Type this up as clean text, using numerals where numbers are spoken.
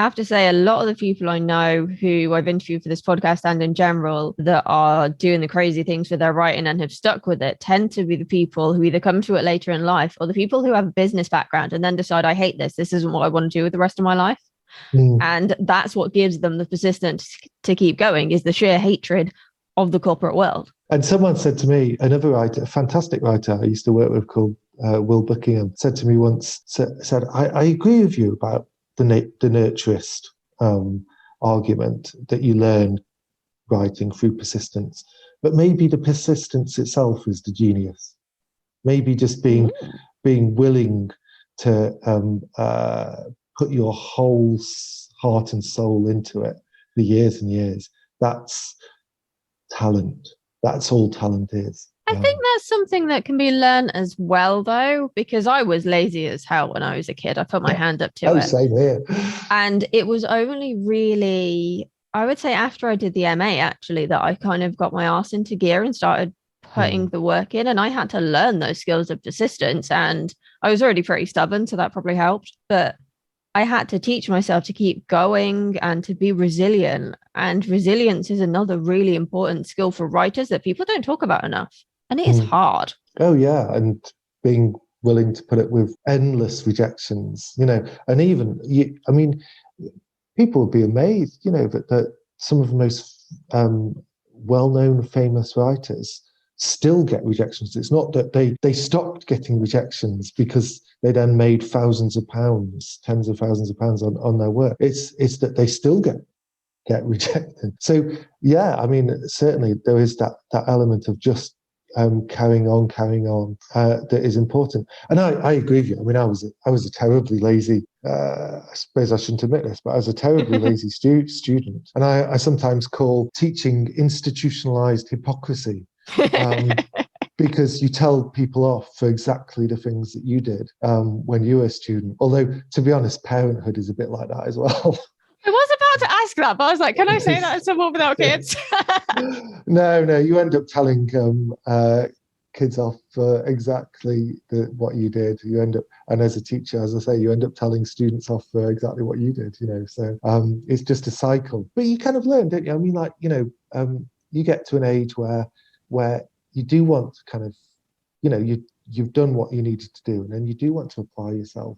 have to say, a lot of the people I know who I've interviewed for this podcast and in general that are doing the crazy things with their writing and have stuck with it tend to be the people who either come to it later in life or the people who have a business background and then decide, I hate this. This isn't what I want to do with the rest of my life. Mm. And that's what gives them the persistence to keep going, is the sheer hatred of the corporate world. And someone said to me, another writer, a fantastic writer I used to work with called Will Buckingham, said to me once, said, I agree with you about the nurturist argument that you learn writing through persistence, but maybe the persistence itself is the genius. Maybe just being willing to put your whole heart and soul into it for years and years. That's talent. That's all talent is. I think that's something that can be learned as well, though, because I was lazy as hell when I was a kid. I put my hand up to it. Same here. And it was only really, I would say, after I did the MA, actually, that I kind of got my arse into gear and started putting the work in. And I had to learn those skills of persistence. And I was already pretty stubborn, so that probably helped. But I had to teach myself to keep going and to be resilient. And resilience is another really important skill for writers that people don't talk about enough. And it is hard. Oh, yeah. And being willing to put it with endless rejections, and even, people would be amazed, that some of the most well-known, famous writers still get rejections. It's not that they stopped getting rejections because they then made thousands of pounds, tens of thousands of pounds on their work. It's that they still get rejected. So yeah, certainly there is that element of just carrying on that is important. And I agree with you. I was a terribly lazy, I suppose I shouldn't admit this, but I was a terribly lazy student. And I sometimes call teaching institutionalized hypocrisy. Because you tell people off for exactly the things that you did when you were a student. Although, to be honest, parenthood is a bit like that as well. I was about to ask that, but I was like, can I say that as someone without kids? No, you end up telling kids off for exactly what you did. You end up, and as a teacher, as I say, you end up telling students off for exactly what you did, So it's just a cycle. But you kind of learn, don't you? You get to an age where you do want to kind of, you've done what you needed to do, and then you do want to apply yourself